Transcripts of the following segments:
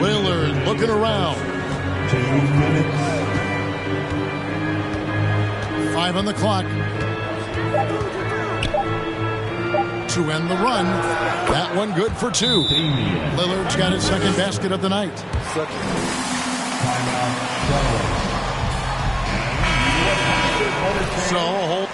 Lillard looking around. 2 minutes. 5 on the clock. To end the run. That one good for 2. Lillard's got his second basket of the night. So, hold.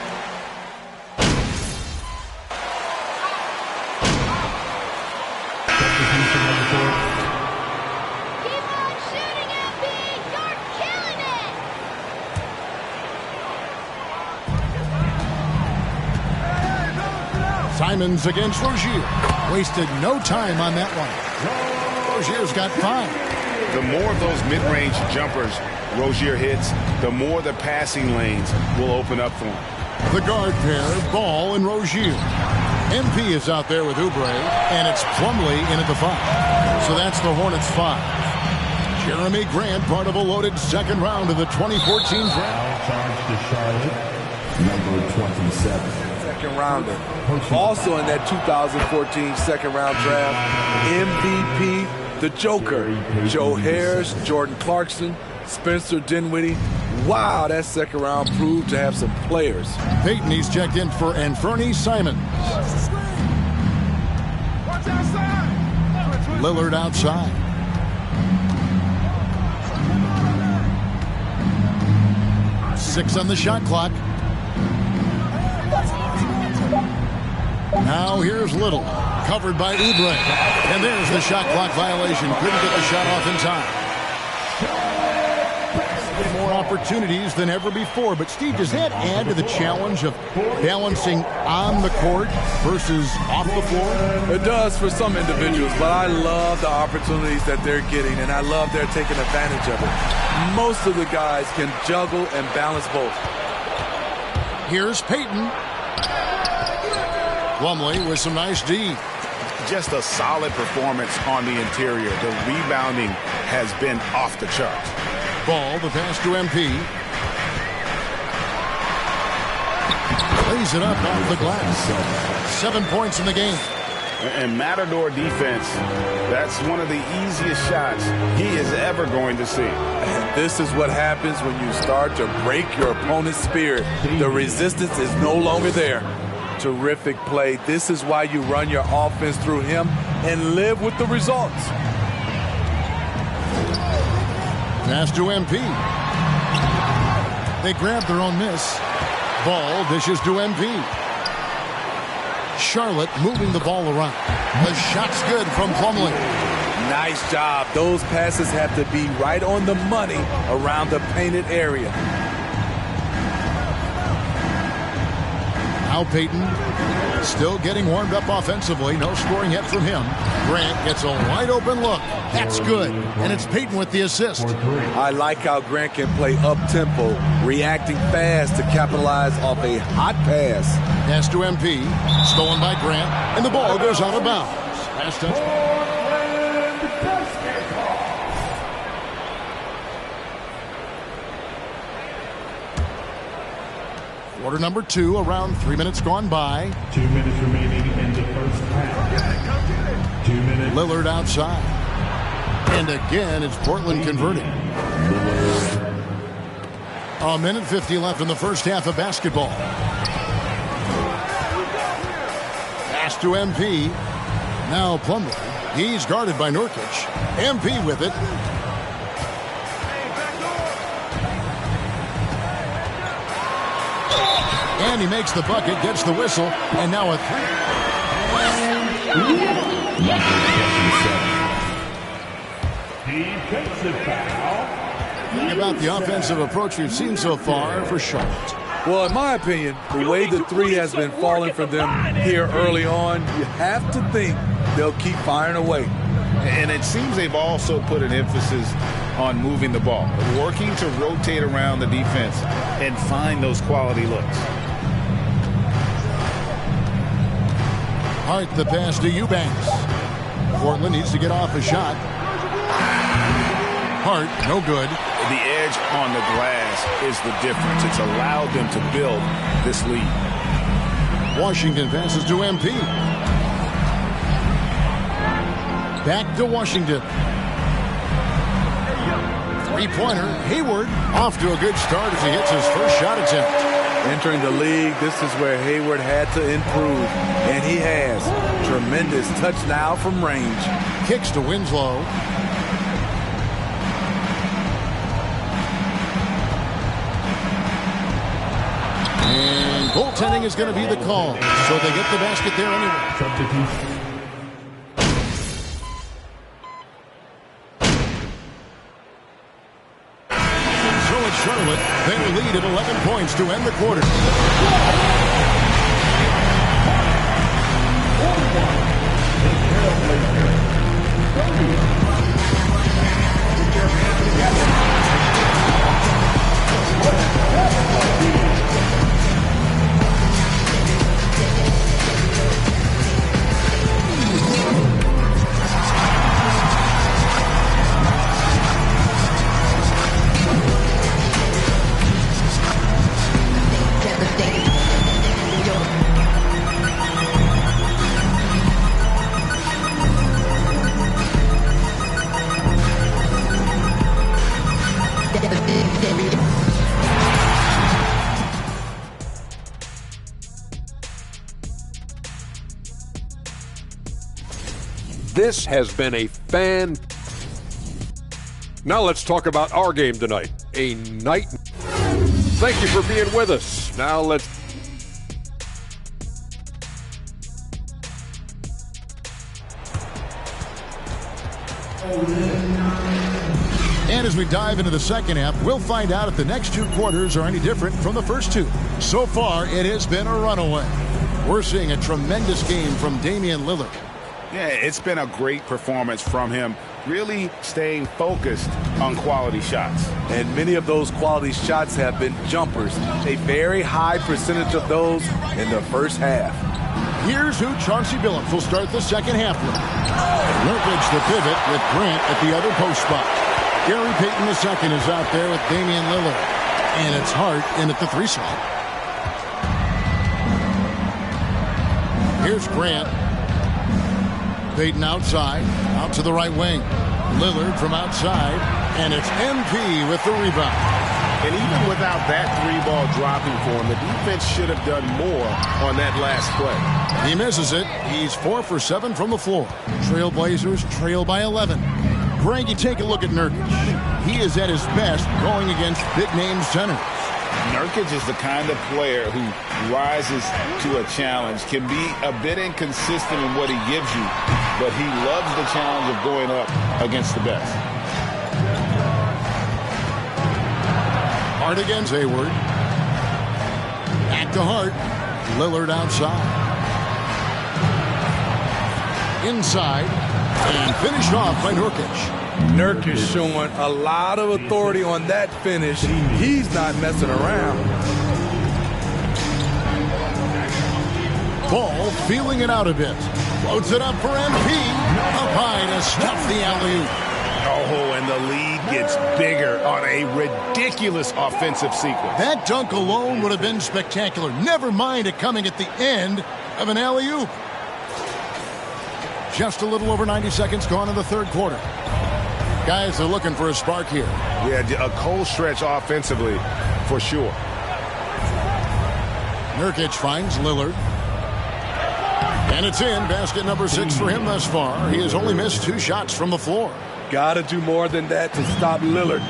Simons against Rozier. Wasted no time on that one. Rozier's got 5. The more of those mid-range jumpers Rozier hits, the more the passing lanes will open up for him. The guard pair, Ball and Rozier. MP is out there with Oubre, and it's Plumlee in at the 5. So that's the Hornets' 5. Jeremy Grant, part of a loaded second round of the 2014 draft. Charge to Charlotte, number 27. Second rounder. Also in that 2014 second round draft, MVP, the Joker, Joe Harris, Jordan Clarkson, Spencer Dinwiddie. Wow, that second round proved to have some players. Peyton, he's checked in for Anthony Simons. Lillard outside. Six on the shot clock. Now here's Little, covered by Oubre. And there's the shot clock violation. Couldn't get the shot off in time. More opportunities than ever before. But, Steve, does that add to the challenge of balancing on the court versus off the floor? It does for some individuals, but I love the opportunities that they're getting, and I love they're taking advantage of it. Most of the guys can juggle and balance both. Here's Peyton. Plumlee with some nice D. Just a solid performance on the interior. The rebounding has been off the charts. Ball, the pass to MP. Lays it up off the glass. 7 points in the game. And Matador defense, that's one of the easiest shots he is ever going to see. And this is what happens when you start to break your opponent's spirit. The resistance is no longer there. Terrific play. This is why you run your offense through him and live with the results. Pass to MP. They grab their own miss. Ball dishes to MP. Charlotte moving the ball around. The shot's good from Plumlee. Nice job. Those passes have to be right on the money around the painted area. Now Peyton still getting warmed up offensively. No scoring yet from him. Grant gets a wide open look. That's good. And it's Peyton with the assist. I like how Grant can play up-tempo, reacting fast to capitalize off a hot pass. Pass to MP. Stolen by Grant. And the ball goes out of bounds. Last touch. Quarter number 2, around 3 minutes gone by. 2 minutes remaining in the first half. 2 minutes. Lillard outside. And again, it's Portland converting. A minute 50 left in the first half of basketball. Pass to MP. Now Plumlee. He's guarded by Nurkic. MP with it. And he makes the bucket, gets the whistle, and now a 3. He takes it foul. Think about the offensive approach we've seen so far for Charlotte. Well, in my opinion, the way the 3 has been falling for them here early on, you have to think they'll keep firing away. And it seems they've also put an emphasis on moving the ball, working to rotate around the defense and find those quality looks. Hart the pass to Eubanks. Portland needs to get off a shot. Hart, no good. The edge on the glass is the difference. It's allowed them to build this lead. Washington passes to MP. Back to Washington. Three-pointer, Hayward off to a good start as he hits his first shot attempt. Entering the league, this is where Hayward had to improve, and he has. Tremendous touch now from range. Kicks to Winslow. And goaltending is going to be the call, so they get the basket there anyway. Substitution. Charlotte, their lead at 11 points to end the quarter. This has been a fan. Now let's talk about our game tonight. A night. Thank you for being with us. Now let's. And as we dive into the second half, we'll find out if the next two quarters are any different from the first two. So far, it has been a runaway. We're seeing a tremendous game from Damian Lillard. Yeah, it's been a great performance from him, really staying focused on quality shots. And many of those quality shots have been jumpers. A very high percentage of those in the first half. Here's who Chauncey Billups will start the second half with. Nurkic the pivot with Grant at the other post spot. Gary Payton II is out there with Damian Lillard. And it's Hart in at the 3 slot. Here's Grant. Payton outside, out to the right wing. Lillard from outside, and it's MP with the rebound. And even without that 3-ball dropping for him, the defense should have done more on that last play. He misses it. He's 4 for 7 from the floor. Trailblazers trail by 11. Greg, you take a look at Nurkic. He is at his best going against big-name centers. Nurkic is the kind of player who rises to a challenge, can be a bit inconsistent in what he gives you, but he loves the challenge of going up against the best. Hart against Hayward. Back to Hart. Lillard outside. Inside. And finished off by Nurkic. Nurkic showing a lot of authority on that finish. He's not messing around. Ball feeling it out a bit. Floats it up for MP. Up high to stuff the alley-oop. Oh, and the lead gets bigger on a ridiculous offensive sequence. That dunk alone would have been spectacular. Never mind it coming at the end of an alley-oop. Just a little over 90 seconds gone in the third quarter. Guys are looking for a spark here. Yeah, a cold stretch offensively for sure. Nurkic finds Lillard. And it's in. Basket number 6 for him thus far. He has only missed 2 shots from the floor. Gotta do more than that to stop Lillard.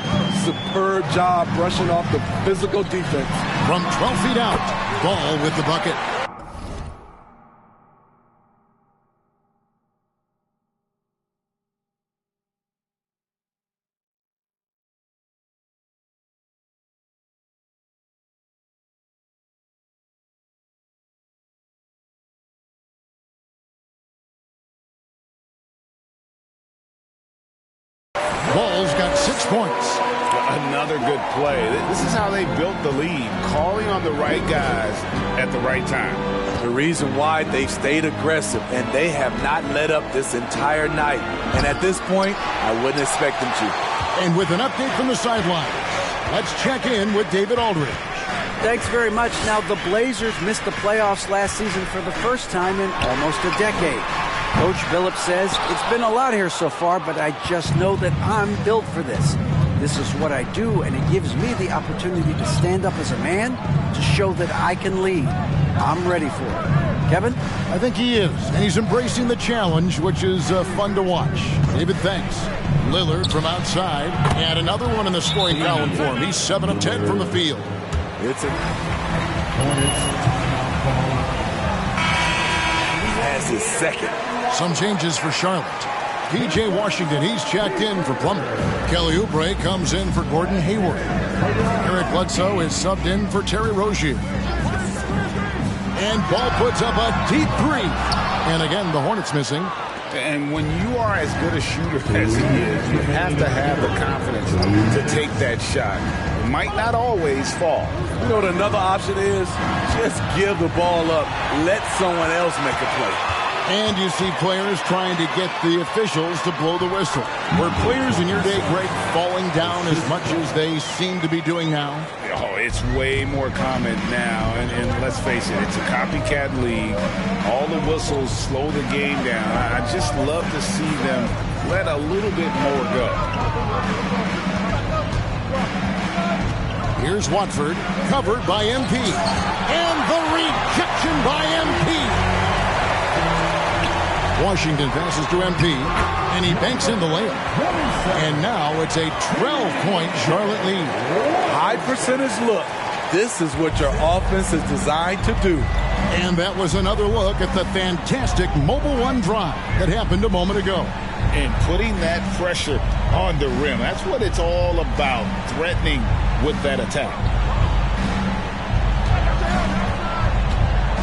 Superb job brushing off the physical defense. From 12 feet out, Ball with the bucket. Ball's got 6 points. Another good play. This is how they built the lead, calling on the right guys at the right time. The reason why they stayed aggressive, and they have not let up this entire night. And at this point, I wouldn't expect them to. And with an update from the sideline, let's check in with David Aldridge. Thanks very much. Now, the Blazers missed the playoffs last season for the first time in almost a decade. Coach Billups says, it's been a lot here so far, but I just know that I'm built for this. This is what I do, and it gives me the opportunity to stand up as a man to show that I can lead. I'm ready for it. Kevin? I think he is, and he's embracing the challenge, which is fun to watch. David, thanks. Lillard from outside, and another one in the scoring column for him. He's 7 of 10 from the field. It's a... That's his second. Some changes for Charlotte. P.J. Washington, he's checked in for Plummer. Kelly Oubre comes in for Gordon Hayward. Eric Bledsoe is subbed in for Terry Rozier. And Ball puts up a deep three. And again, the Hornets missing. And when you are as good a shooter as he is, you have to have the confidence to take that shot. It might not always fall. You know what another option is? Just give the ball up. Let someone else make a play. And you see players trying to get the officials to blow the whistle. Were players in your day, Greg, falling down as much as they seem to be doing now? Oh, it's way more common now. And let's face it, it's a copycat league. All the whistles slow the game down. I just love to see them let a little bit more go. Here's Watford, covered by MP. And the rejection by MP. Washington passes to MP, and he banks in the layup. And now it's a 12-point Charlotte lead. High percentage look. This is what your offense is designed to do. And that was another look at the fantastic Mobile One drive that happened a moment ago. And putting that pressure on the rim. That's what it's all about, threatening with that attack.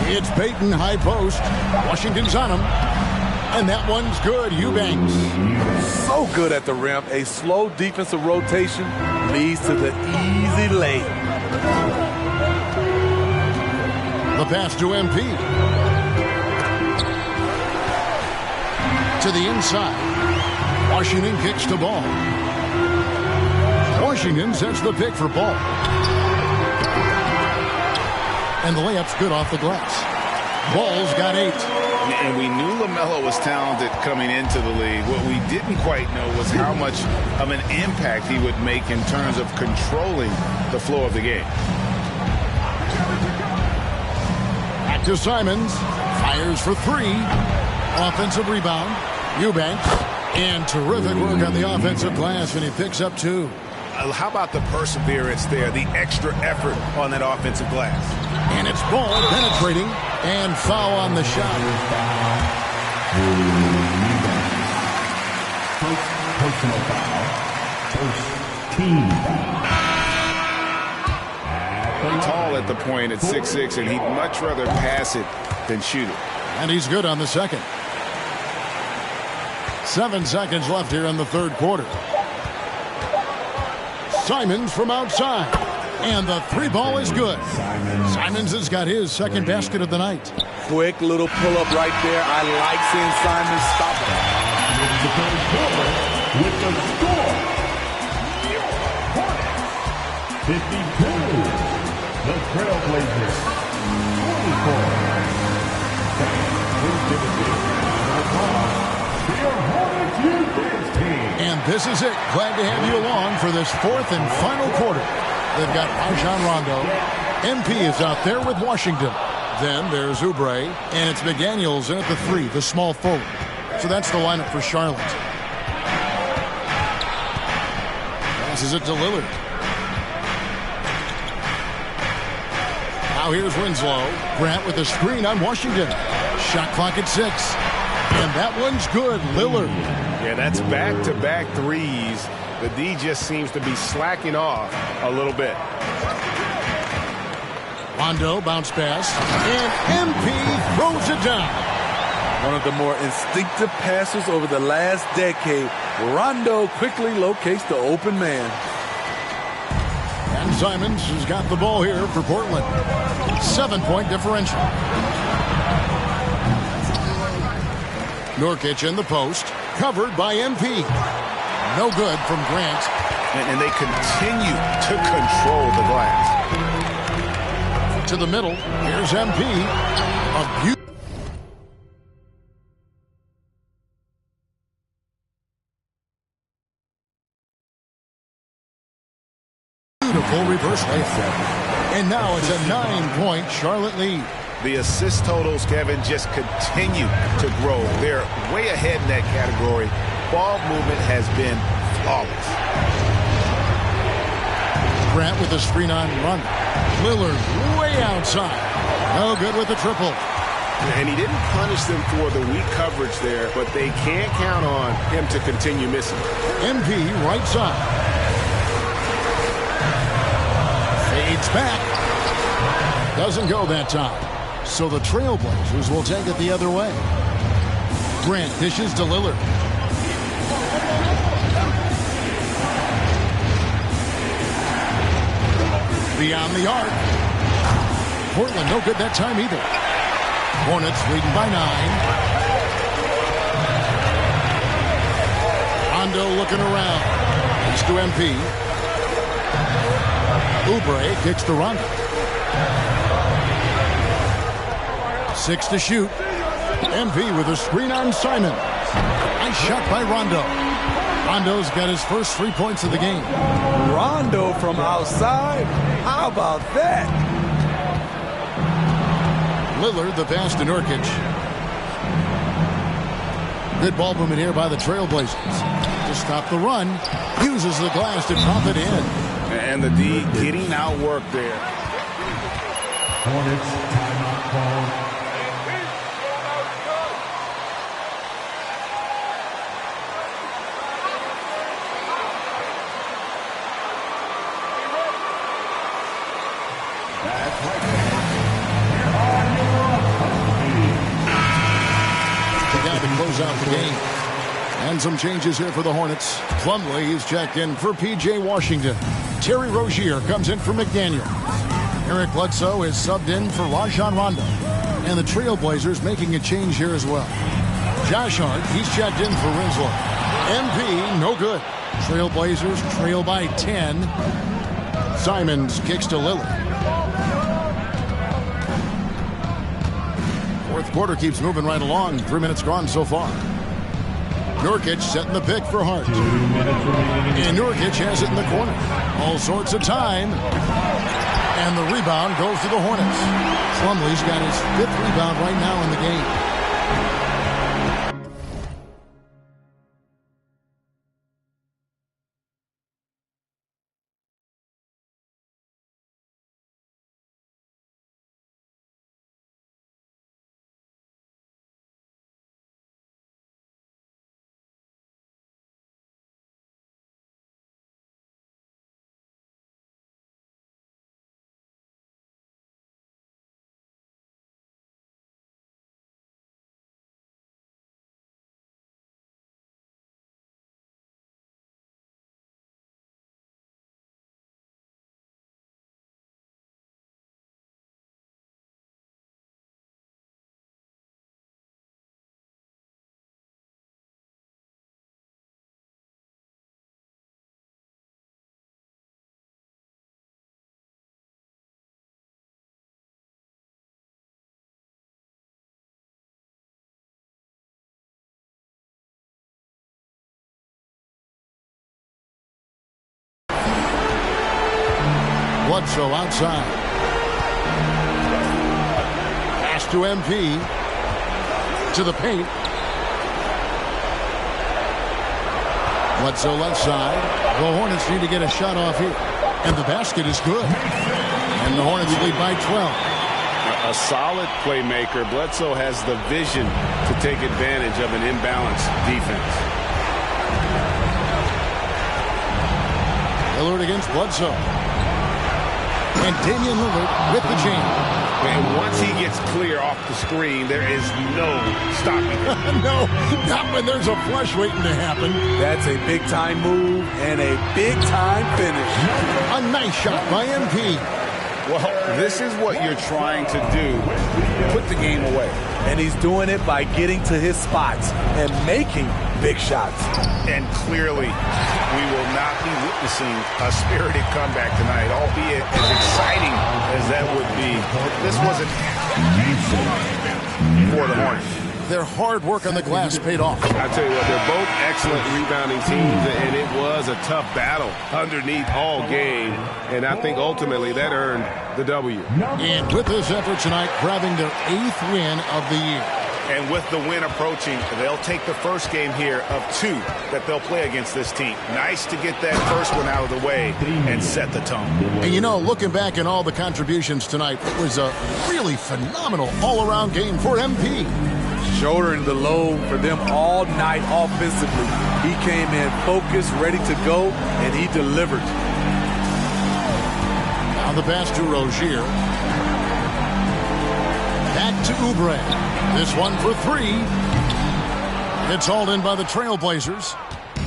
It's Peyton, high post. Washington's on him. And that one's good. Eubanks. So good at the rim. A slow defensive rotation leads to the easy lay. The pass to MP. To the inside. Washington kicks to Ball. Washington sets the pick for Ball. And the layup's good off the glass. Ball's got 8. And we knew LaMelo was talented coming into the league. What we didn't quite know was how much of an impact he would make in terms of controlling the flow of the game. Back to Simons. Fires for 3. Offensive rebound. Eubanks. And terrific work on the offensive glass, and he picks up 2. How about the perseverance there, the extra effort on that offensive glass? And it's Ball penetrating, and foul on the shot. Personal foul. First team foul. Tall at the point at 6'6", and he'd much rather pass it than shoot it. And he's good on the second. 7 seconds left here in the third quarter. Simons from outside. And the 3-ball is good. Simons has got his second basket of the night. Quick little pull-up right there. I like seeing Simons stop it. The third quarter with the score. 52. The Trailblazers. 24. And this is it. Glad to have you along for this fourth and final quarter. They've got Rajon Rondo. MP is out there with Washington. Then there's Oubre, and it's McDaniels in at the 3, the small forward. So that's the lineup for Charlotte. Passes it to Lillard. Now here's Winslow. Grant with a screen on Washington. Shot clock at 6. And that one's good. Lillard. Yeah, that's back-to-back threes. The D just seems to be slacking off a little bit. Rondo bounce pass. And MP throws it down. One of the more instinctive passes over the last decade. Rondo quickly locates the open man. And Simons has got the ball here for Portland. 7-point differential. Nurkic in the post. Covered by MP. No good from Grant. And they continue to control the glass. To the middle. Here's MP. A beautiful. Beautiful reverse layup. And now it's a 9-point Charlotte lead. The assist totals, Kevin, just continue to grow. They're way ahead in that category. Ball movement has been flawless. Grant with a screen on run. Lillard way outside. No good with the triple. And he didn't punish them for the weak coverage there, but they can't count on him to continue missing. MP right side. Fades back. Doesn't go that time. So the Trailblazers will take it the other way. Grant dishes to Lillard. Beyond the arc. Portland no good that time either. Hornets leading by 9. Rondo looking around. He's to MP. Oubre kicks to Rondo. 6 to shoot. MP with a screen on Simon. Nice shot by Rondo. Rondo's got his first 3 points of the game. Rondo from outside? How about that? Lillard, the pass to Nurkic. Good ball movement here by the Trailblazers. To stop the run, uses the glass to drop it in. And the D getting outworked there. Hornets timeout call. Close out the game. And some changes here for the Hornets. Plumlee is checked in for P.J. Washington. Terry Rozier comes in for McDaniel. Eric Bledsoe is subbed in for Rajon Rondo. And the Trailblazers making a change here as well. Josh Hart, he's checked in for Winslow. MP, no good. Trailblazers trail by 10. Simons kicks to Lillard. Fourth quarter keeps moving right along. 3 minutes gone so far. Nurkic setting the pick for Hart. 2 minutes remaining. And Nurkic has it in the corner. All sorts of time. And the rebound goes to the Hornets. Plumlee's got his 5th rebound right now in the game. Bledsoe outside. Pass to MP. To the paint. Bledsoe left side. The Hornets need to get a shot off here. And the basket is good. And the Hornets lead by 12. A solid playmaker. Bledsoe has the vision to take advantage of an imbalanced defense. Lillard against Bledsoe. And Damian Lillard with the jam. And once he gets clear off the screen, there is no stopping him. No, not when there's a flush waiting to happen. That's a big-time move and a big-time finish. A nice shot by MP. Well, this is what you're trying to do. Put the game away. And he's doing it by getting to his spots and making big shots. And clearly, we will not be witnessing a spirited comeback tonight, albeit as exciting as that would be. This wasn't for the Hornets. their hard work on the glass paid off. I tell you what, they're both excellent rebounding teams, and it was a tough battle underneath all game. And I think ultimately that earned the W. And with this effort tonight, grabbing their 8th win of the year. And with the win approaching, they'll take the first game here of 2 that they'll play against this team. Nice to get that first one out of the way and set the tone. And you know, looking back at all the contributions tonight, it was a really phenomenal all-around game for MP. Shouldering the load for them all night offensively. He came in focused, ready to go, and he delivered. Now the pass to Rozier. Back to Oubre. This one for 3. It's hauled in by the Trailblazers.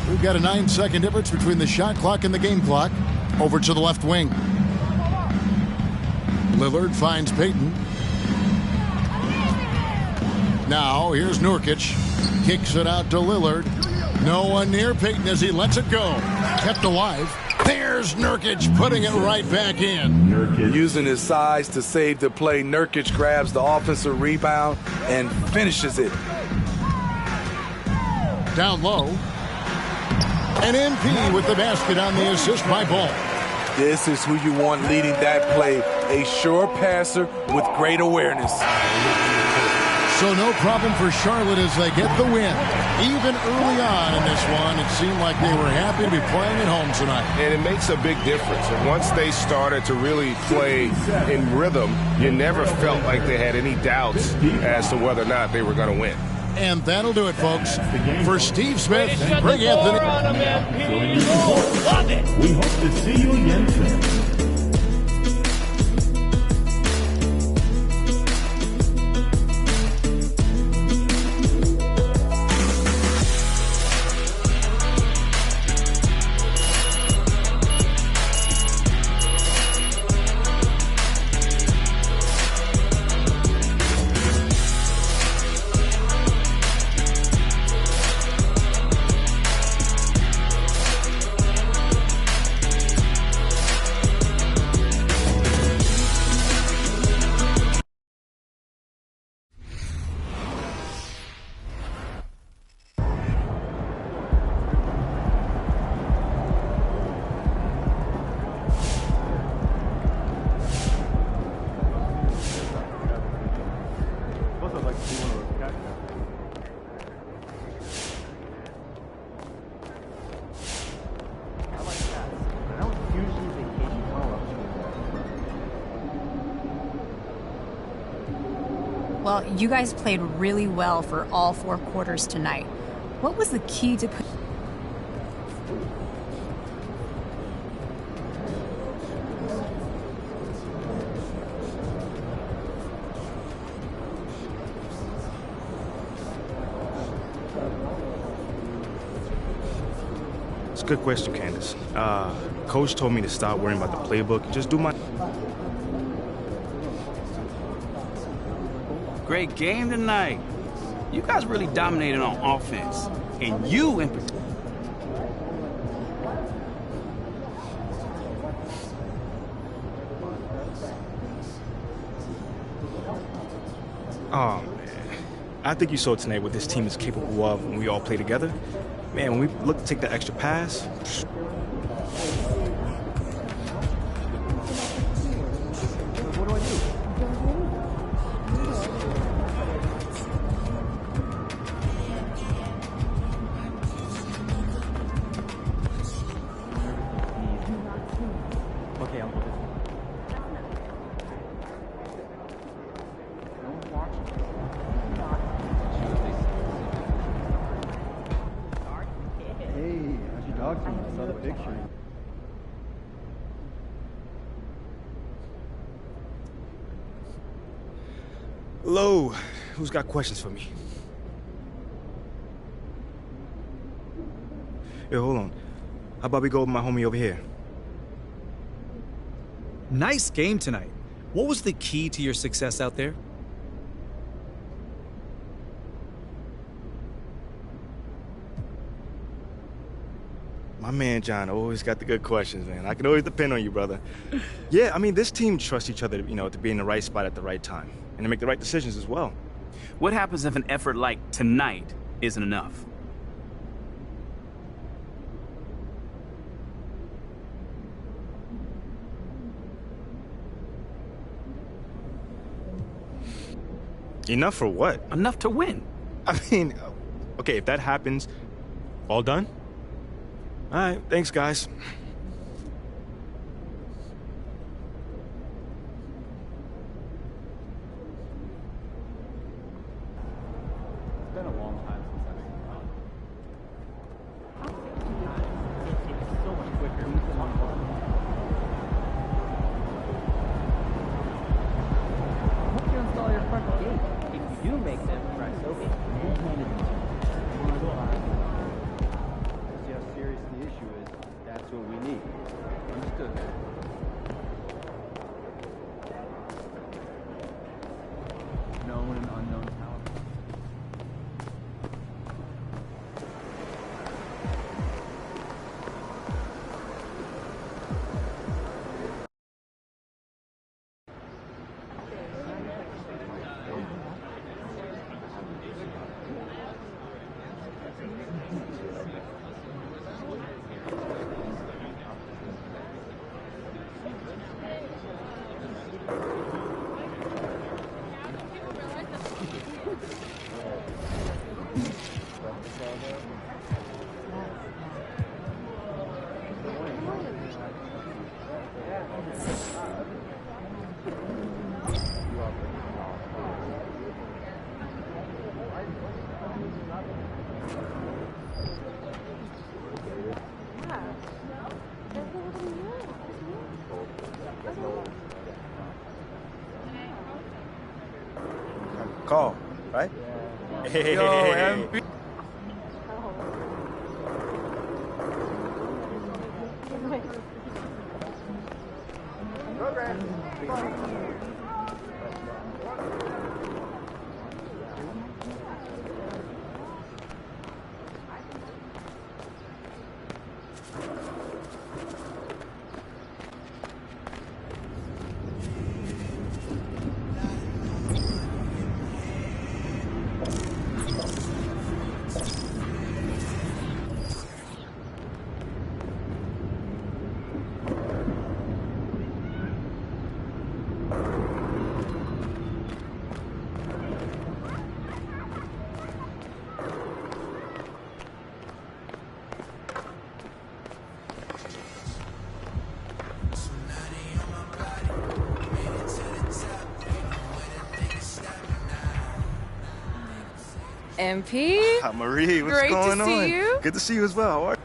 We've got a 9-second difference between the shot clock and the game clock. Over to the left wing. Lillard finds Payton. Now here's Nurkic. Kicks it out to Lillard. No one near Payton as he lets it go. Kept alive. There's Nurkic putting it right back in. Using his size to save the play, Nurkic grabs the offensive rebound and finishes it. Down low. And MP with the basket on the assist by Ball. This is who you want leading that play. A sure passer with great awareness. So no problem for Charlotte as they get the win. Even early on in this one, it seemed like they were happy to be playing at home tonight. And it makes a big difference. And once they started to really play in rhythm, you never felt like they had any doubts as to whether or not they were going to win. And that'll do it, folks. For Steve Smith, Greg Anthony. Love it. We hope to see you again soon. Well, you guys played really well for all 4 quarters tonight. What was the key to put... It's a good question, Candace. Coach told me to stop worrying about the playbook. Just do my... Great game tonight. You guys really dominated on offense. And you in particular. Oh, man. I think you saw tonight what this team is capable of when we all play together. Man, when we look to take that extra pass... What do I do? Hello, who's got questions for me? Yo, hold on. How about we go with my homie over here? Nice game tonight. What was the key to your success out there? My man John always got the good questions, man. I can always depend on you, brother. Yeah, I mean, this team trusts each other, you know, to be in the right spot at the right time and to make the right decisions as well. What happens if an effort like tonight isn't enough? Enough for what? Enough to win. I mean, okay, if that happens, all done? All right, thanks, guys. It's been a long time since I've been around. It's so much quicker. Once you install your front gate, if you do make them press open, we'll hand it to you. See how serious the issue is. That's what we need. Understood. Known and unknown talent. Call, right? Hey. Yo, MP. MP? Hi, Marie, what's Great going to on? see you. Good to see you as well. How are you?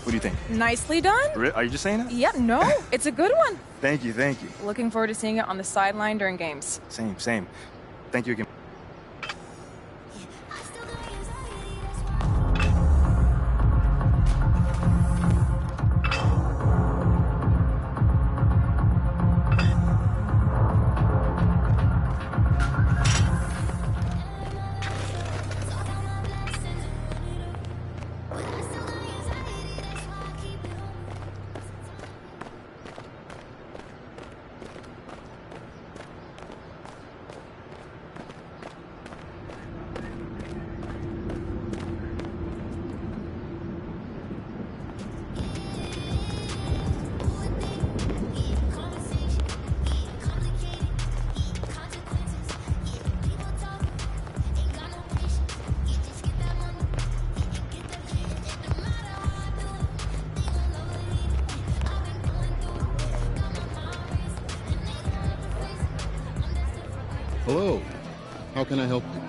What do you think? Nicely done. Are you just saying that? Yeah, no, it's a good one. Thank you. Looking forward to seeing it on the sideline during games. Same. Thank you again. Hello. How can I help you?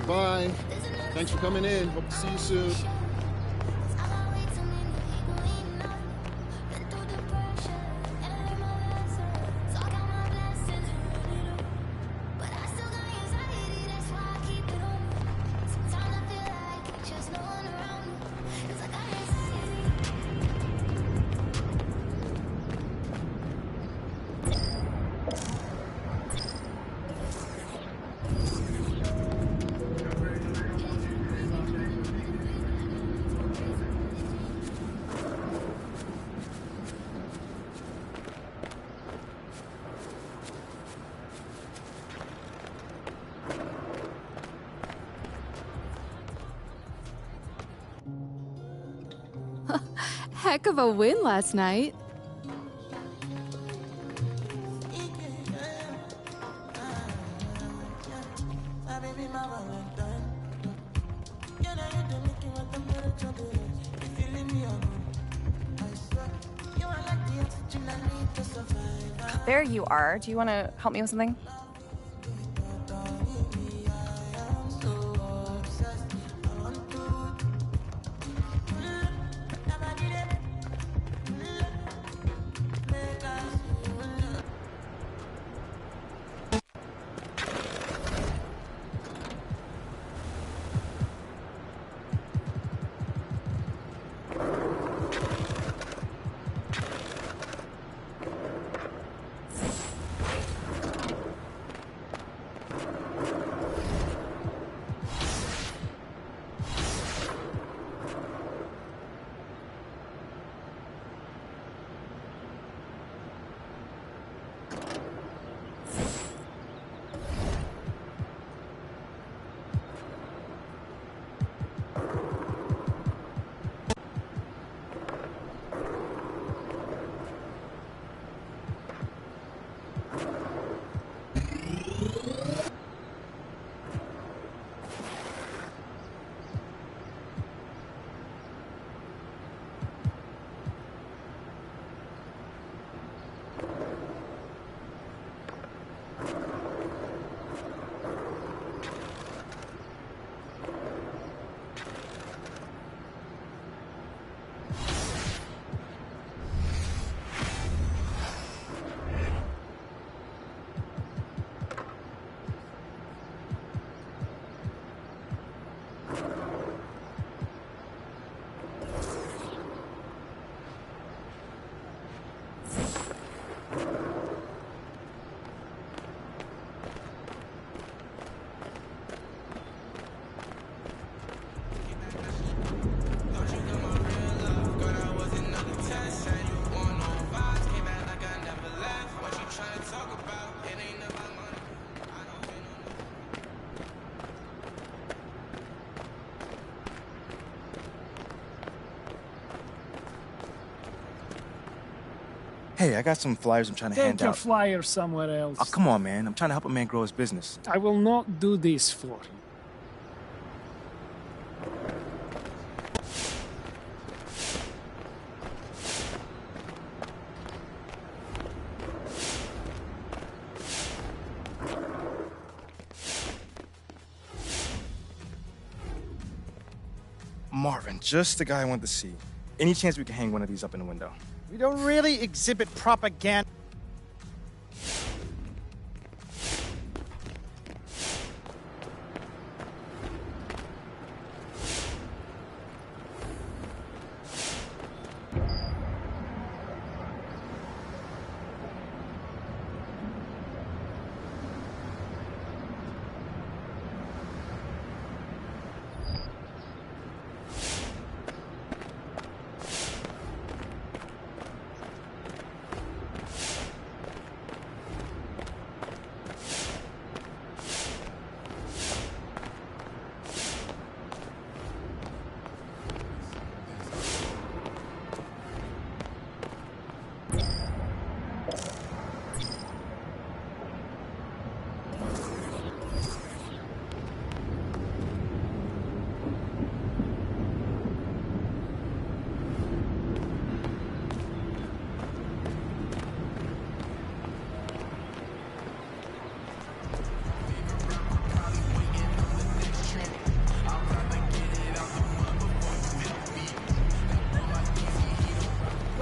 Bye. Thanks for coming in. Hope to see you soon. Heck of a win last night. There you are. Do you want to help me with something? Hey, I got some flyers I'm trying to hand Take your out. flyer somewhere else. Oh, come on, man. I'm trying to help a man grow his business. I will not do this for you. Marvin, just the guy I wanted to see. Any chance we can hang one of these up in the window? We don't really exhibit propaganda.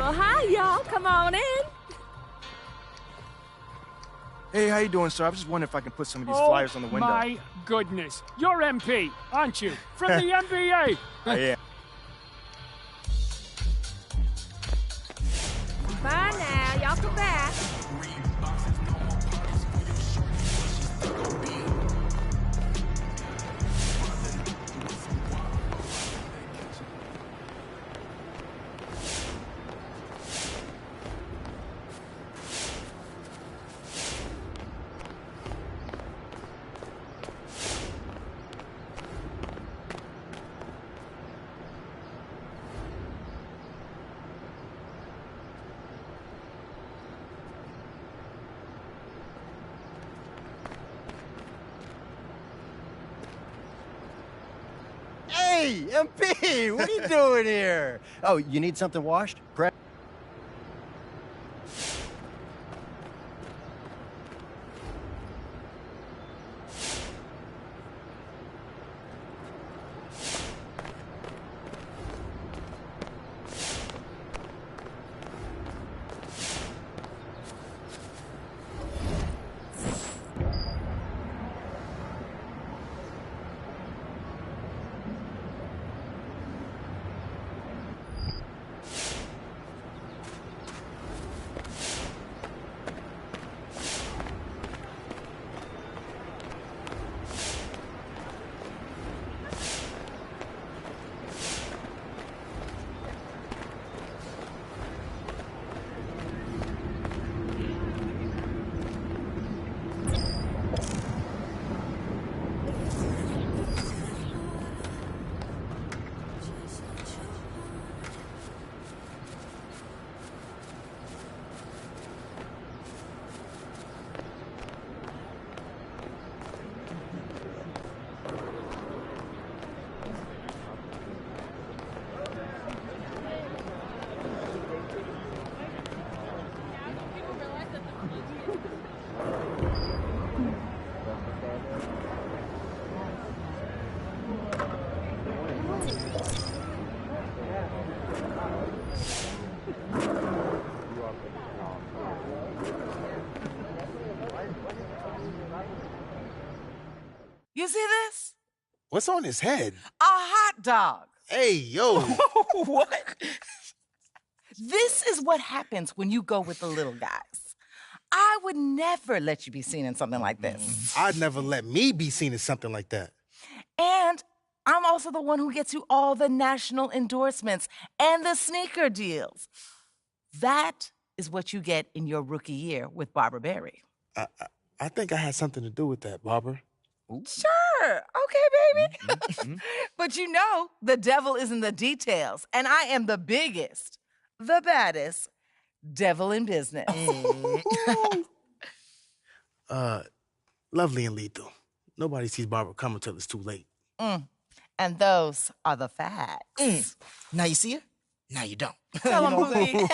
Well, hi, y'all. Come on in. Hey, how you doing, sir? I was just wondering if I can put some of these flyers on the window. My goodness. You're MP, aren't you? From the NBA. I am. Bye now. Y'all come back. Hey, MP, what are you doing here? Oh, you need something washed? Correct. You see this? What's on his head? A hot dog. Hey, yo. What? This is what happens when you go with the little guys. I would never let you be seen in something like this. I'd never let me be seen in something like that. And I'm also the one who gets you all the national endorsements and the sneaker deals. That is what you get in your rookie year with Barbara Berry. I think I had something to do with that, Barbara. Sure. Okay, baby. But you know, the devil is in the details, and I am the biggest, the baddest devil in business. Lovely and lethal. Nobody sees Barbara coming till it's too late. And those are the facts. Now you see her? Now you don't. Tell him, Booty.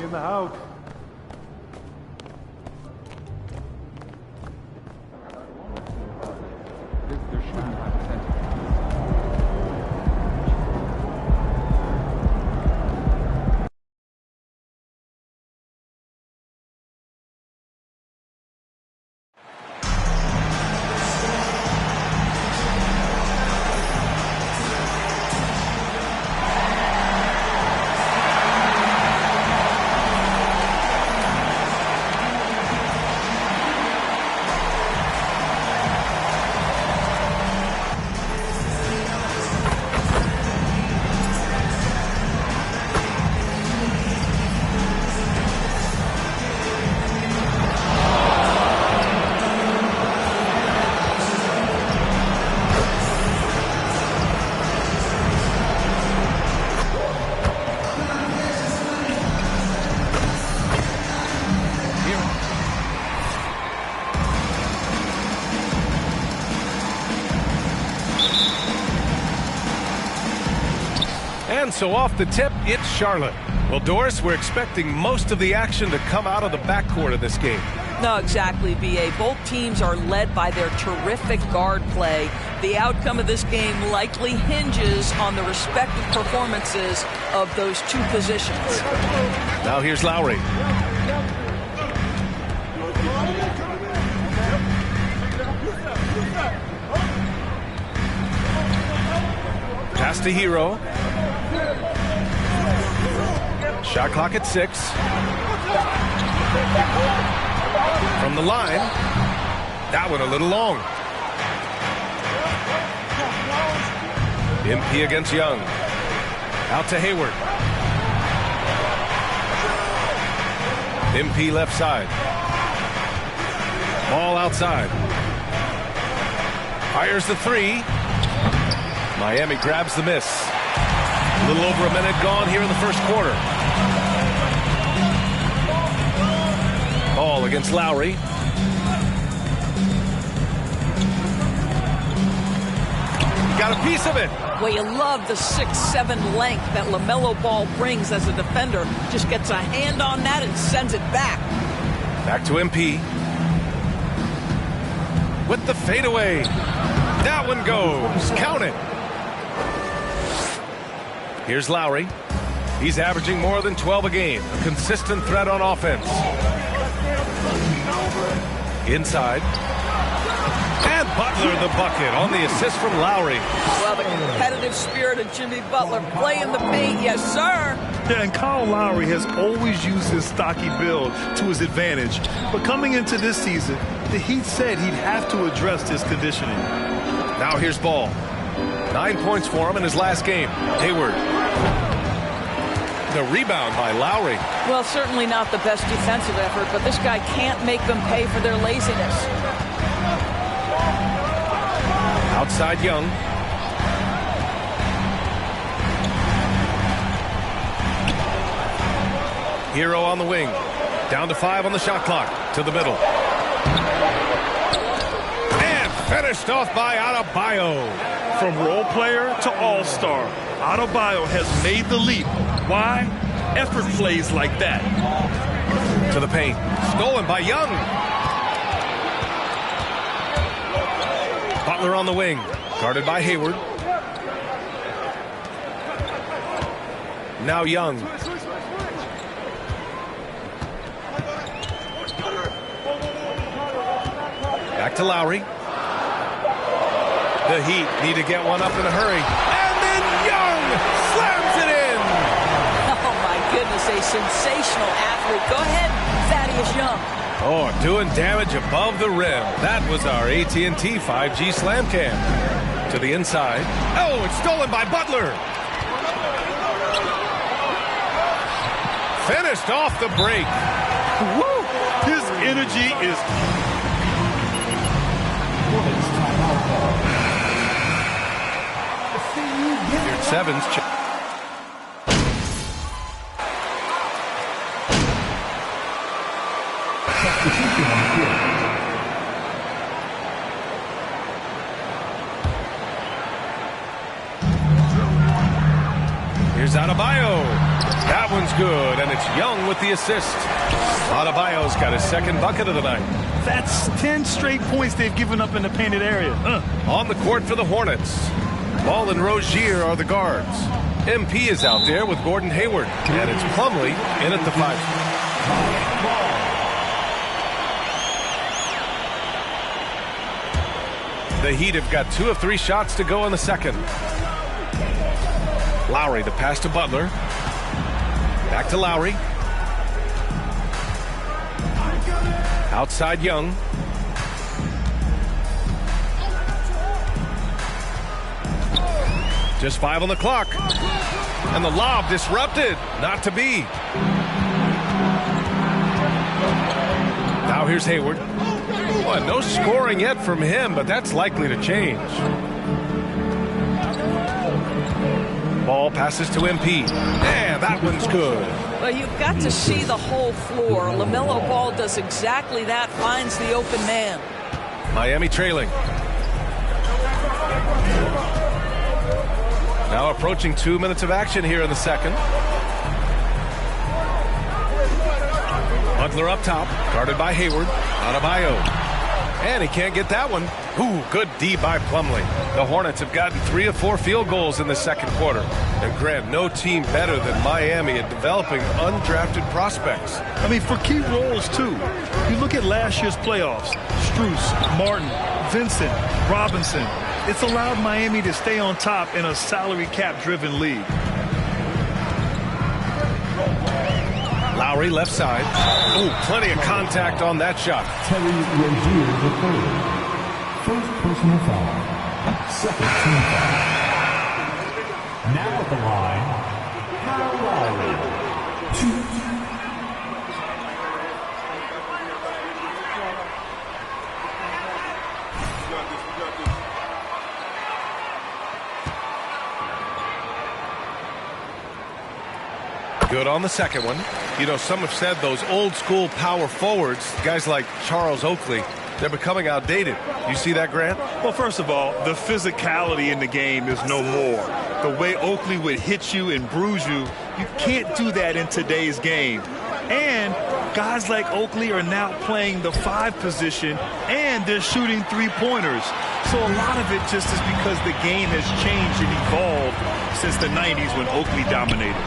In the house. And so off the tip, it's Charlotte. Well, Doris, we're expecting most of the action to come out of the backcourt of this game. No, exactly, B.A. Both teams are led by their terrific guard play. The outcome of this game likely hinges on the respective performances of those two positions. Now here's Lowry. Pass to Hero. Shot clock at 6. From the line. That one a little long. MP against Young. Out to Hayward. MP left side. Ball outside. Fires the three. Miami grabs the miss. A little over a minute gone here in the first quarter. Ball against Lowry. Got a piece of it. Well, you love the 6'7" length that LaMelo Ball brings as a defender. Just gets a hand on that and sends it back. Back to MP. With the fadeaway. That one goes. Count it. Here's Lowry. He's averaging more than 12 a game. A consistent threat on offense. Inside. And Butler the bucket on the assist from Lowry. Well, the competitive spirit of Jimmy Butler playing the paint, yes, sir. Yeah, and Kyle Lowry has always used his stocky build to his advantage. But coming into this season, the Heat said he'd have to address his conditioning. Now here's Ball. 9 points for him in his last game. Hayward. The rebound by Lowry. Well, certainly not the best defensive effort, but this guy can't make them pay for their laziness. Outside Young. Hero on the wing. Down to 5 on the shot clock. To the middle. And finished off by Adebayo. From role player to all-star, Adebayo has made the leap. Why? Effort plays like that. To the paint. Stolen by Young. Butler on the wing. Guarded by Hayward. Now Young. Back to Lowry. The Heat need to get one up in a hurry. And then Young slams it in. Oh, my goodness, a sensational athlete. Go ahead, Thaddeus Young. Oh, doing damage above the rim. That was our AT&T 5G slam cam. To the inside. Oh, it's stolen by Butler. Finished off the break. Woo! His energy is... Here's Sevens. Here's Adebayo. That one's good, and it's Young with the assist. Adebayo's got his second bucket of the night. That's 10 straight points they've given up in the painted area. On the court for the Hornets. Ball and Rozier are the guards. MP is out there with Gordon Hayward, and it's Plumlee in at the 5. The Heat have got 2 of 3 shots to go in the second. Lowry, the pass to Butler. Back to Lowry. Outside Young. Just 5 on the clock. And the lob disrupted. Not to be. Now here's Hayward. Well, no scoring yet from him, but that's likely to change. Ball passes to MP. And that one's good. Well, you've got to see the whole floor. LaMelo Ball does exactly that, finds the open man. Miami trailing. Now approaching 2 minutes of action here in the second. Butler up top, guarded by Hayward. Adebayo. And he can't get that one. Ooh, good D by Plumlee. The Hornets have gotten 3 of 4 field goals in the second quarter. And Grant, no team better than Miami at developing undrafted prospects. I mean, for key roles, too. You look at last year's playoffs. Strus, Martin, Vincent, Robinson. It's allowed Miami to stay on top in a salary cap-driven league. Lowry left side. Ooh, plenty of contact on that shot. Terry Rozier III. First personal foul. Second team foul. Now at the line, Kyle Lowry. 2. good on the second one. You know, some have said those old-school power forwards, guys like Charles Oakley, they're becoming outdated. You see that, Grant? Well, first of all, the physicality in the game is no more. The way Oakley would hit you and bruise you, you can't do that in today's game. And guys like Oakley are now playing the 5 position, and they're shooting 3-pointers. So a lot of it just is because the game has changed and evolved since the 90s when Oakley dominated.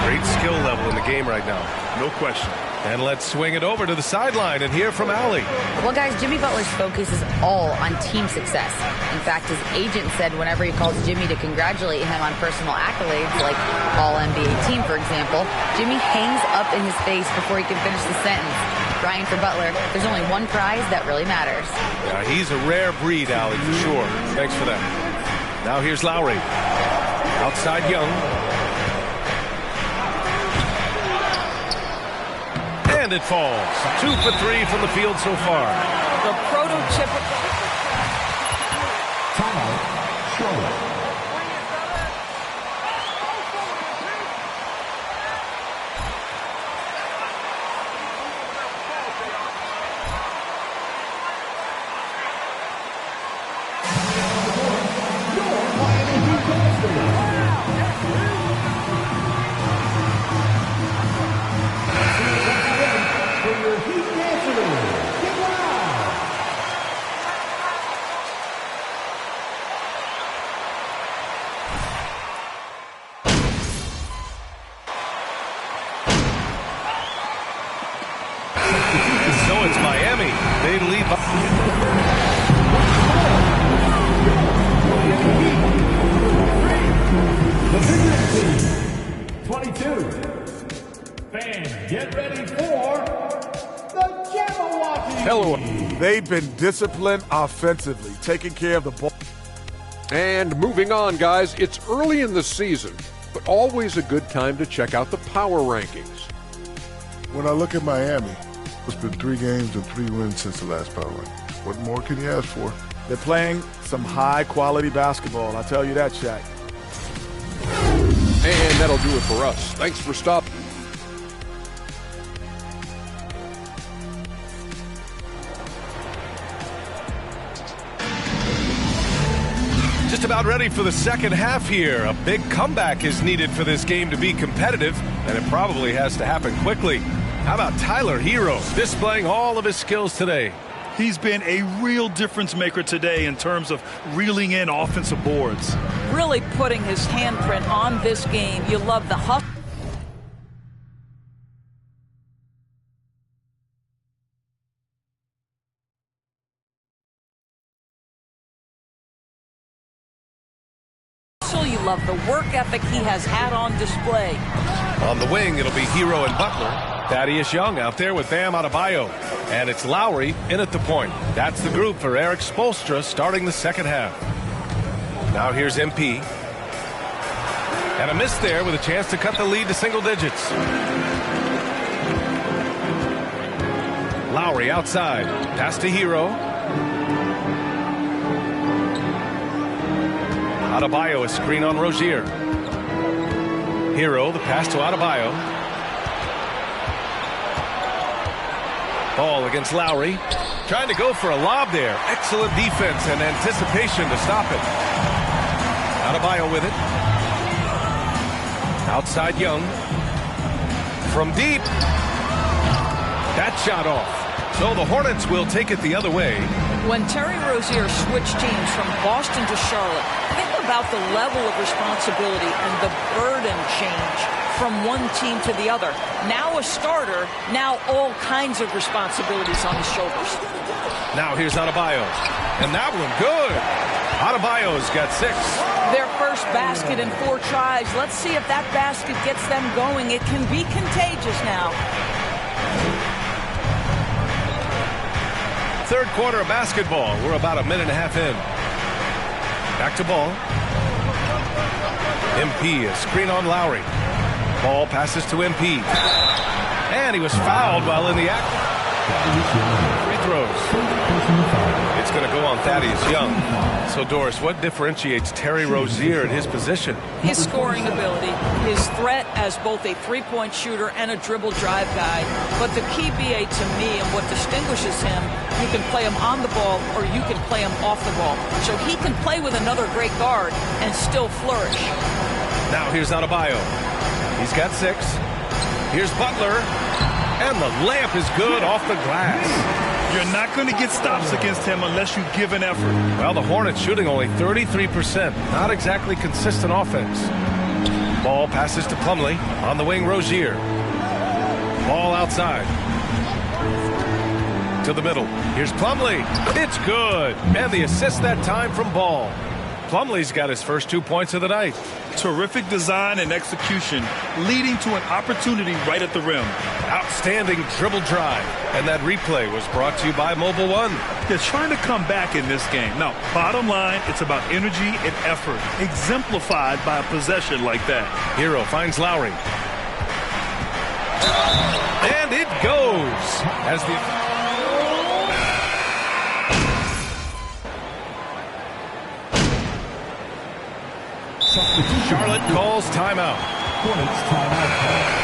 Great skill level in the game right now. No question. And let's swing it over to the sideline and hear from Allie. Well, guys, Jimmy Butler's focus is all on team success. In fact, his agent said whenever he calls Jimmy to congratulate him on personal accolades, like All-NBA team, for example, Jimmy hangs up in his face before he can finish the sentence. Ryan, for Butler, there's only one prize that really matters. Yeah, he's a rare breed, Allie, for sure. Thanks for that. Now here's Lowry. Outside Young. And it falls. 2 for 3 from the field so far. The prototypical. Timeout, Charlotte. So it's Miami. They lead by 22. Fans, get ready for the Jabberwocky. Hello. They've been disciplined offensively, taking care of the ball. And moving on, guys, it's early in the season, but always a good time to check out the power rankings. When I look at Miami, it's been 3 games and 3 wins since the last power ranking. What more can you ask for? They're playing some high-quality basketball, I'll tell you that, Shaq. And that'll do it for us. Thanks for stopping. just about ready for the second half here. A big comeback is needed for this game to be competitive, and it probably has to happen quickly. How about Tyler Hero displaying all of his skills today? He's been a real difference maker today in terms of reeling in offensive boards. Really putting his handprint on this game. You love the hustle. You love the work ethic he has had on display. On the wing, it'll be Hero and Butler. Thaddeus Young out there with Bam Adebayo. And it's Lowry in at the point. That's the group for Eric Spoelstra starting the second half. Now here's MP. And a miss there with a chance to cut the lead to single digits. Lowry outside. Pass to Hero. Adebayo, a screen on Rozier. Hero, the pass to Adebayo. Ball against Lowry. Trying to go for a lob there. Excellent defense and anticipation to stop it. Adebayo with it. Outside Young. From deep. That shot off. So the Hornets will take it the other way. When Terry Rozier switched teams from Boston to Charlotte, think about the level of responsibility and the burden change from one team to the other. Now a starter, now all kinds of responsibilities on his shoulders. Now here's Adebayo. And that one good. Adebayo's got 6. Their first basket in 4 tries. Let's see if that basket gets them going. It can be contagious now. Third quarter of basketball. We're about a minute and a half in. Back to Ball. MP, a screen on Lowry. Ball passes to MP. And he was fouled while in the act. throws. It's going to go on Thaddeus Young. So, Doris, what differentiates Terry Rozier at his position? His scoring ability, his threat as both a three-point shooter and a dribble drive guy. But the key, BA, to me, and what distinguishes him, you can play him on the ball or you can play him off the ball. So he can play with another great guard and still flourish. Now here's Adebayo. He's got 6. Here's Butler. And the layup is good off the glass. You're not going to get stops against him unless you give an effort. Well, the Hornets shooting only 33%. Not exactly consistent offense. Ball passes to Plumlee. On the wing, Rozier. Ball outside. To the middle. Here's Plumlee. It's good. And the assist that time from Ball. Plumlee's got his first 2 points of the night. Terrific design and execution, leading to an opportunity right at the rim. Outstanding dribble drive. And that replay was brought to you by Mobile One. They're trying to come back in this game. Now, bottom line, it's about energy and effort, exemplified by a possession like that. Hero finds Lowry. And it goes. As the Charlotte calls timeout. Hornets timeout call.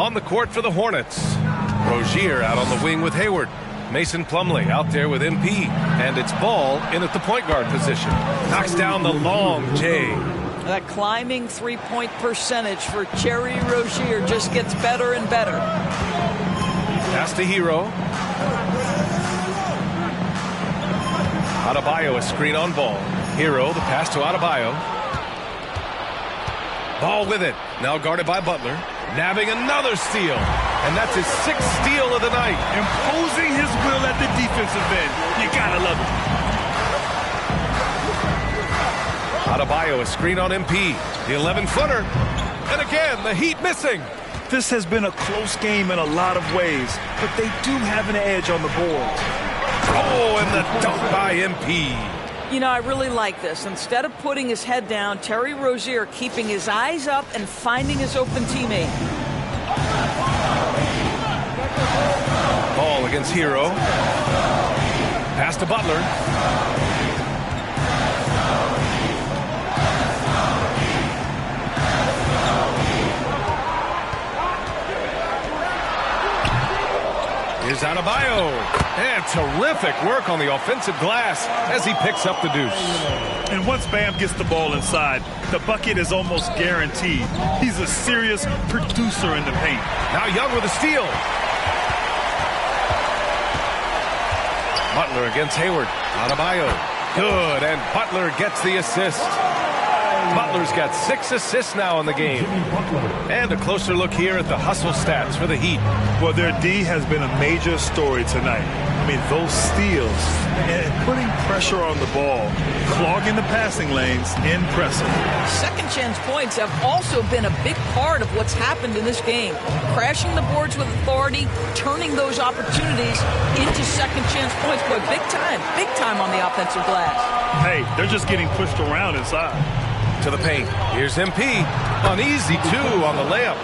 on the court for the Hornets. Rozier out on the wing with Hayward. Mason Plumlee out there with MP. And it's Ball in at the point guard position. Knocks down the long J. That climbing three-point percentage for Terry Rozier just gets better and better. Pass to Hero. Adebayo, a screen on Ball. Hero, the pass to Adebayo. Ball with it. Now guarded by Butler. Nabbing another steal. And that's his 6th steal of the night. Imposing his will at the defensive end. You gotta love it. Adebayo, a screen on MP. The 11-footer. And again, the Heat missing. This has been a close game in a lot of ways, but they do have an edge on the board. Oh, and the dunk by MP. You know, I really like this. Instead of putting his head down, Terry Rozier keeping his eyes up and finding his open teammate. Ball against Hero. Pass to Butler. Here's Adebayo. And terrific work on the offensive glass as he picks up the deuce. And once Bam gets the ball inside, the bucket is almost guaranteed. He's a serious producer in the paint. Now Young with a steal. Butler against Hayward. Adebayo. Good, and Butler gets the assist. Butler's got 6 assists now in the game. And a closer look here at the hustle stats for the Heat. Well, their D has been a major story tonight. I mean, those steals and putting pressure on the ball, clogging the passing lanes, impressive. Second chance points have also been a big part of what's happened in this game. Crashing the boards with authority, turning those opportunities into second chance points. Boy, big time on the offensive glass. Hey, they're just getting pushed around inside. To the paint. Here's MP. An easy 2 on the layup.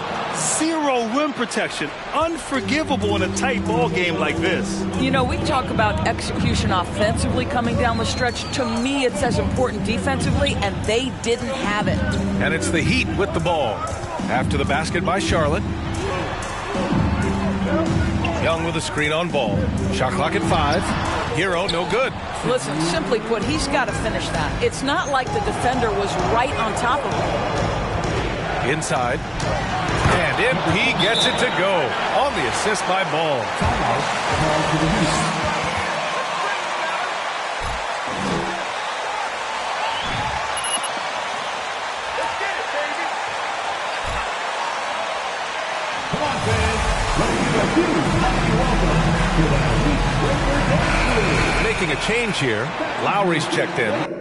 Zero rim protection. Unforgivable in a tight ball game like this. You know, we talk about execution offensively coming down the stretch. To me, it's as important defensively, and they didn't have it. And it's the Heat with the ball. After the basket by Charlotte. Young with a screen on Ball. Shot clock at 5. Hero, no good. Listen, simply put, he's got to finish that. It's not like the defender was right on top of him. Inside. And MP gets it to go on the assist by Ball. Making a change here. Lowry's checked in.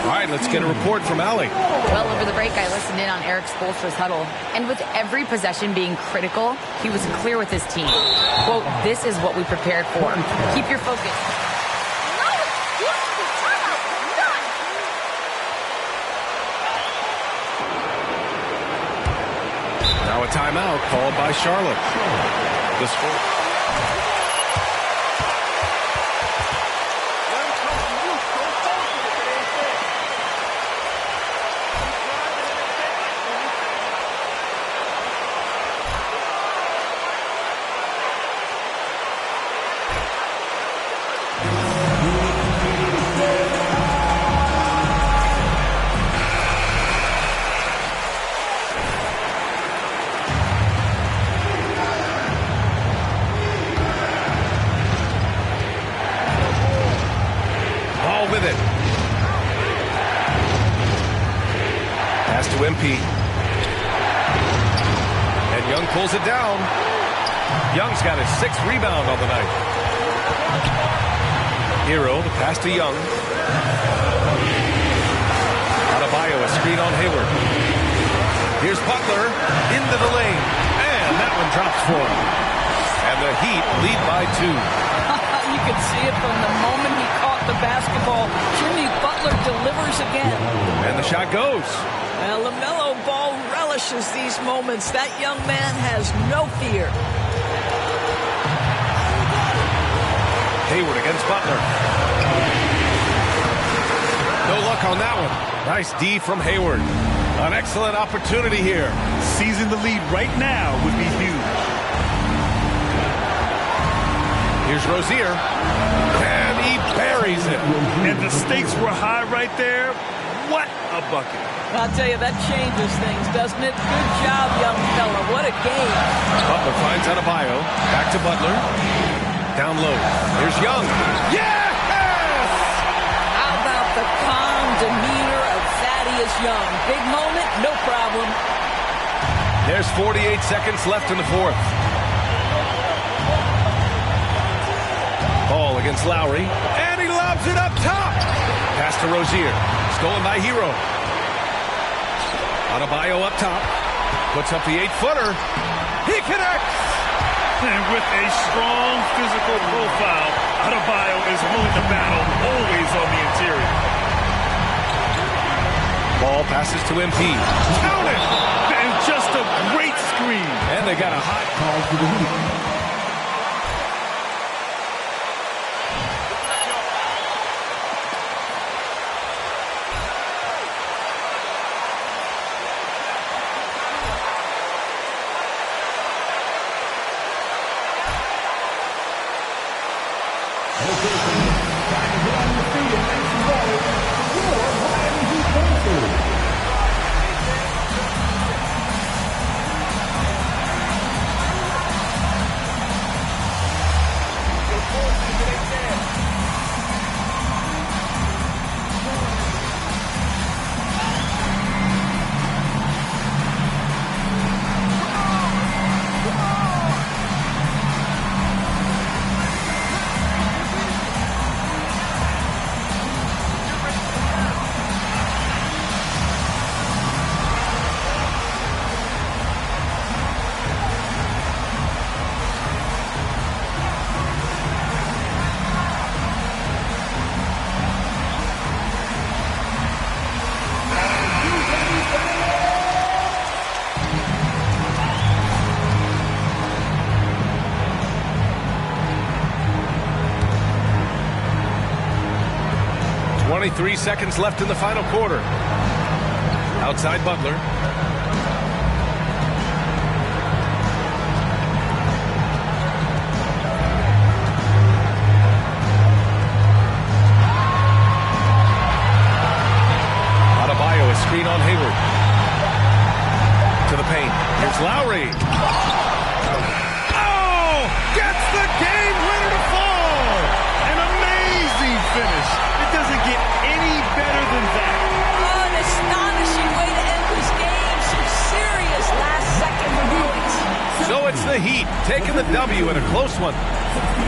All right, let's get a report from Allie. Well, over the break, I listened in on Eric Spoelstra's huddle. And with every possession being critical, he was clear with his team. Quote, "This is what we prepared for. Keep your focus." Now a timeout called by Charlotte. The score. With it. Pass to MP. And Young pulls it down. Young's got his 6th rebound on the night. Hero, the pass to Young. Adebayo, a screen on Hayward. Here's Butler into the lane. And that one drops for him. And the Heat lead by 2. You can see it from the moment he caught the basketball. Jimmy Butler delivers again. And the shot goes. Well, LaMelo Ball relishes these moments. That young man has no fear. Hayward against Butler. No luck on that one. Nice D from Hayward. An excellent opportunity here. Seizing the lead right now would be huge. Here's Rozier, and he buries it. And the stakes were high right there. What a bucket. I'll tell you, that changes things, doesn't it? Good job, young fella. What a game. Butler finds Adebayo. Back to Butler. Down low. Here's Young. Yes! How about the calm demeanor of Thaddeus Young? Big moment, no problem. There's 48 seconds left in the 4th. Ball against Lowry, and he lobs it up top. Pass to Rozier, stolen by Hero. Adebayo up top, puts up the 8-footer. He connects! And with a strong physical profile, Adebayo is willing to battle, always on the interior. Ball passes to MP. Count it! And just a great screen. And they got a hot call for the Heat. Three seconds left in the final quarter. Outside Butler. Adebayo, a screen on Hayward. To the paint. Here's Lowry. Oh! Gets the game winner to fall! An amazing finish. It doesn't get any better than that. An astonishing way to end this game. Some serious last-second heroics. So it's the Heat taking the W in a close one.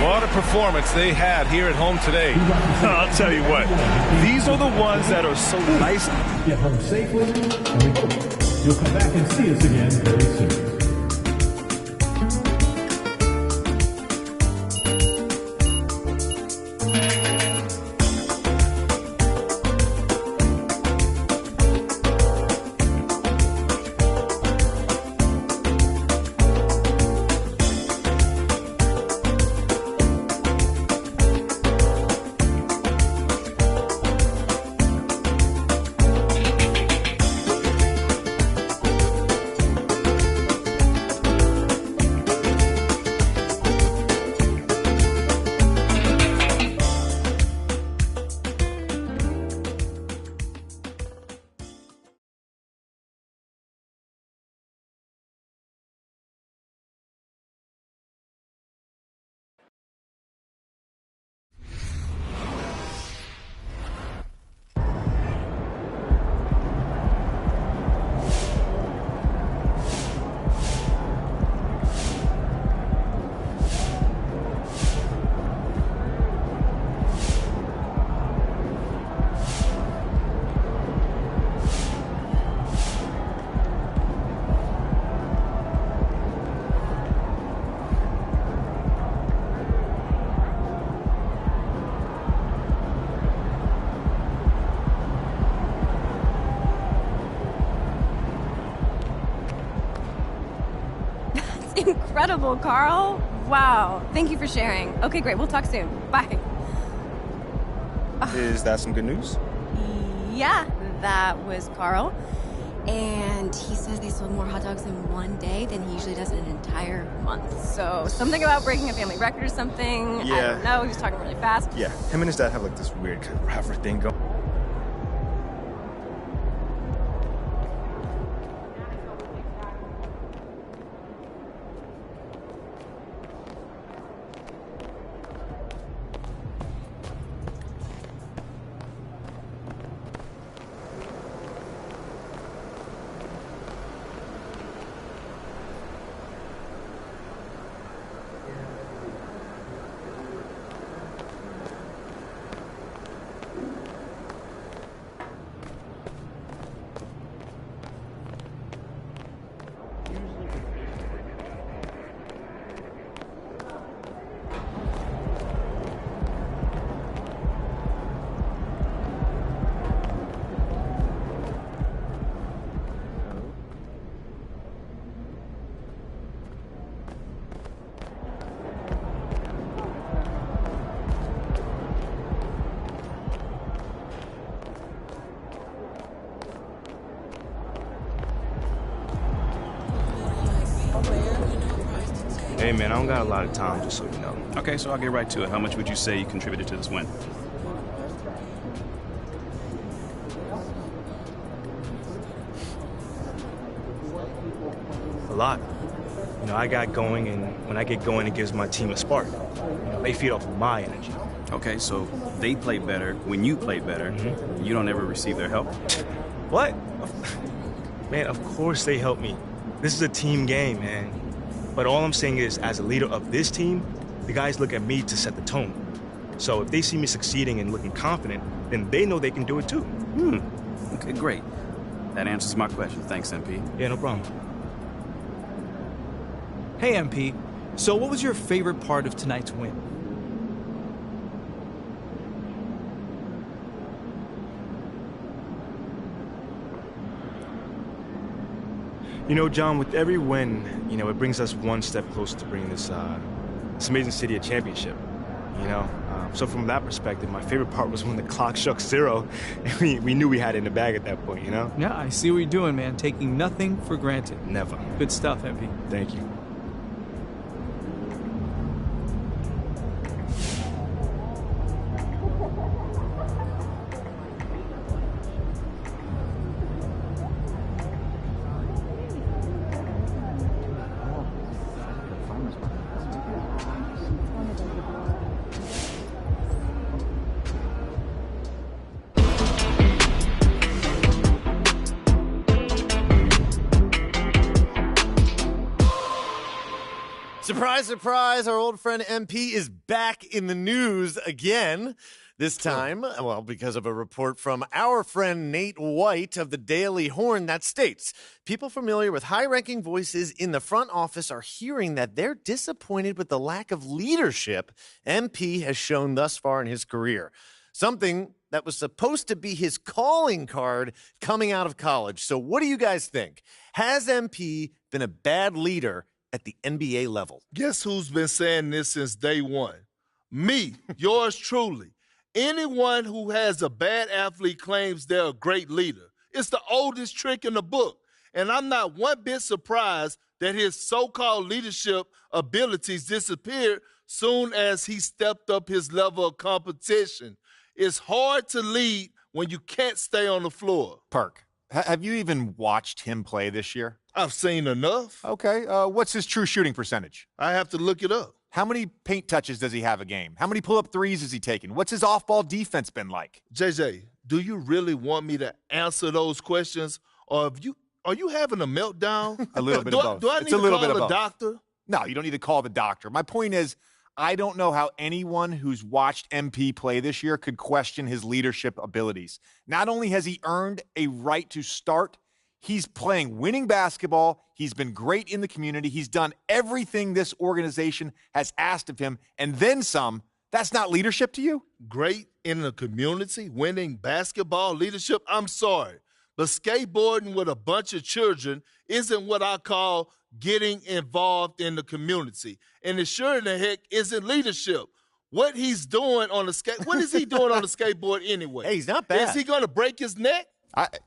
What a performance they had here at home today. I'll tell you what, these are the ones that are so nice. Get home safely, and we hope you'll come back and see us again very soon. Incredible, Carl. Wow. Thank you for sharing. Okay, great. We'll talk soon. Bye. Is that some good news? Yeah, that was Carl. And he says they sold more hot dogs in one day than he usually does in an entire month. So something about breaking a family record or something. Yeah. I don't know. He was talking really fast. Yeah, him and his dad have like this weird kind of rivalry thing going. Hey, man, I don't got a lot of time, just so you know. Okay, so I'll get right to it. How much would you say you contributed to this win? A lot. You know, I got going, and when I get going, it gives my team a spark. You know, they feed off of my energy. Okay, so they play better when you play better. You don't ever receive their help? What? Man, of course they help me. This is a team game, man. But all I'm saying is, as a leader of this team, the guys look at me to set the tone. So if they see me succeeding and looking confident, then they know they can do it too. Okay, great. That answers my question. Thanks, MP. Yeah, no problem. Hey, MP. So what was your favorite part of tonight's win? You know, John, with every win, you know, it brings us one step closer to bringing this amazing city a championship, you know? So from that perspective, my favorite part was when the clock struck 0, and we knew we had it in the bag at that point, you know? Yeah, I see what you're doing, man. Taking nothing for granted. Never. Good stuff, MP. Thank you. Surprise, surprise, our old friend MP is back in the news again. This time, well, because of a report from our friend Nate White of the Daily Horn that states, people familiar with high-ranking voices in the front office are hearing that they're disappointed with the lack of leadership MP has shown thus far in his career. Something that was supposed to be his calling card coming out of college. So what do you guys think? Has MP been a bad leader at the NBA level? Guess who's been saying this since day one? Me, yours truly. Anyone who has a bad athlete claims they're a great leader. It's the oldest trick in the book. And I'm not one bit surprised that his so-called leadership abilities disappeared soon as he stepped up his level of competition. It's hard to lead when you can't stay on the floor. Perk, have you even watched him play this year? I've seen enough. Okay. What's his true shooting percentage? I have to look it up. How many paint touches does he have a game? How many pull-up threes has he taken? What's his off-ball defense been like? JJ, do you really want me to answer those questions? Or are you having a meltdown? A little bit of both. Do I need to call a doctor? No, you don't need to call the doctor. My point is, I don't know how anyone who's watched MP play this year could question his leadership abilities. Not only has he earned a right to start, he's playing winning basketball. He's been great in the community. He's done everything this organization has asked of him, and then some. That's not leadership to you? Great in the community, winning basketball leadership? I'm sorry, but skateboarding with a bunch of children isn't what I call getting involved in the community. And it sure in the heck isn't leadership. What he's doing on the what is he doing on the skateboard anyway? Hey, he's not bad. Is he going to break his neck?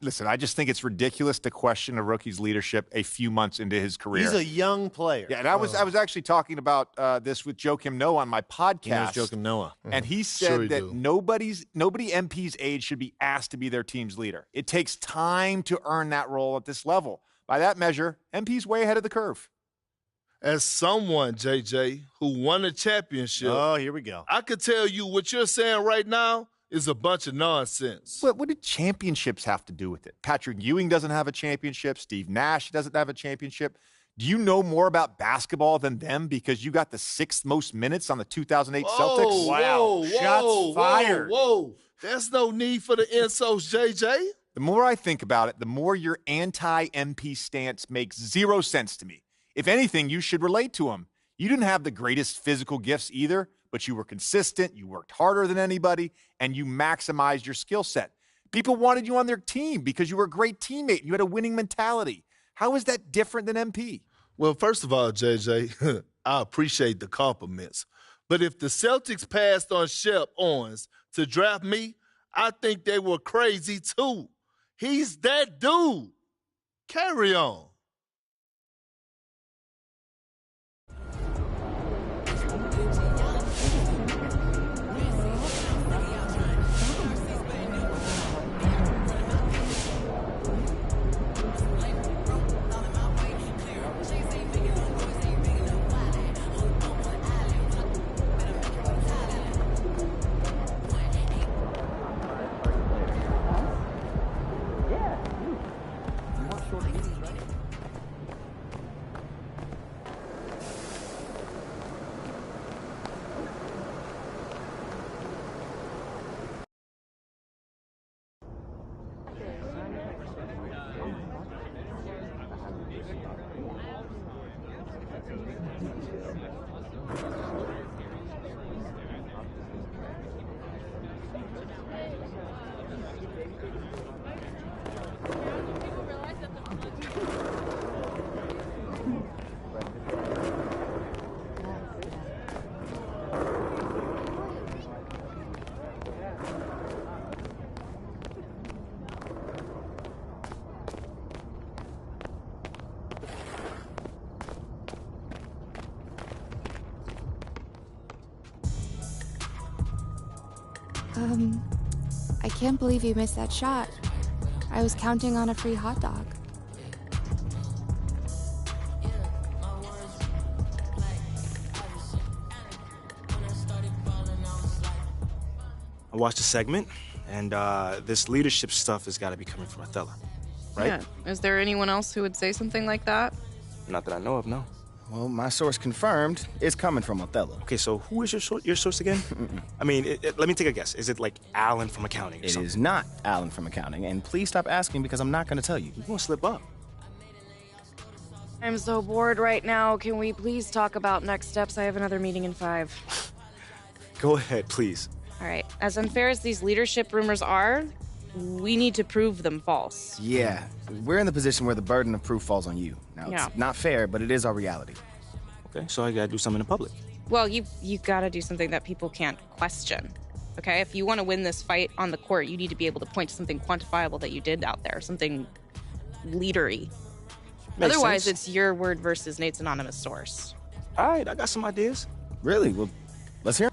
Listen, I just think it's ridiculous to question a rookie's leadership a few months into his career. He's a young player. Yeah, and I was actually talking about this with Joakim Noah on my podcast. He knows Joakim Noah. And he said that nobody MP's age should be asked to be their team's leader. It takes time to earn that role at this level. By that measure, MP's way ahead of the curve. As someone, JJ, who won a championship. Oh, here we go. I could tell you what you're saying right now is a bunch of nonsense. What do championships have to do with it? Patrick Ewing doesn't have a championship. Steve Nash doesn't have a championship. Do you know more about basketball than them because you got the 6th most minutes on the 2008 Celtics? Wow. Shots fired. Whoa. There's no need for the insults, JJ. The more I think about it, the more your anti-MP stance makes zero sense to me. If anything, you should relate to him. You didn't have the greatest physical gifts either, but you were consistent, you worked harder than anybody, and you maximized your skill set. People wanted you on their team because you were a great teammate and you had a winning mentality. How is that different than MP? Well, first of all, JJ, I appreciate the compliments. But if the Celtics passed on Shep Owens to draft me, I think they were crazy too. He's that dude. Carry on. I can't believe you missed that shot. I was counting on a free hot dog. I watched the segment, and this leadership stuff has got to be coming from Othello, right? Yeah. Is there anyone else who would say something like that? Not that I know of, no. Well, my source confirmed it's coming from Othello. Okay, so who is your source again? I mean, let me take a guess. Is it like Alan from accounting or It something? is not Alan from accounting, and please stop asking because I'm not going to tell you. You won't slip up. I'm so bored right now. Can we please talk about next steps? I have another meeting in 5. Go ahead, please. All right. As unfair as these leadership rumors are, we need to prove them false. Yeah, we're in the position where the burden of proof falls on you. Now, Yeah. it's not fair, but it is our reality. Okay, so I gotta do something in public. Well, you gotta do something that people can't question. Okay? If you want to win this fight on the court, you need to be able to point to something quantifiable that you did out there, something leadery. Makes Otherwise, sense. it's your word versus Nate's anonymous source. All right, I got some ideas. Really? Well, let's hear 'em.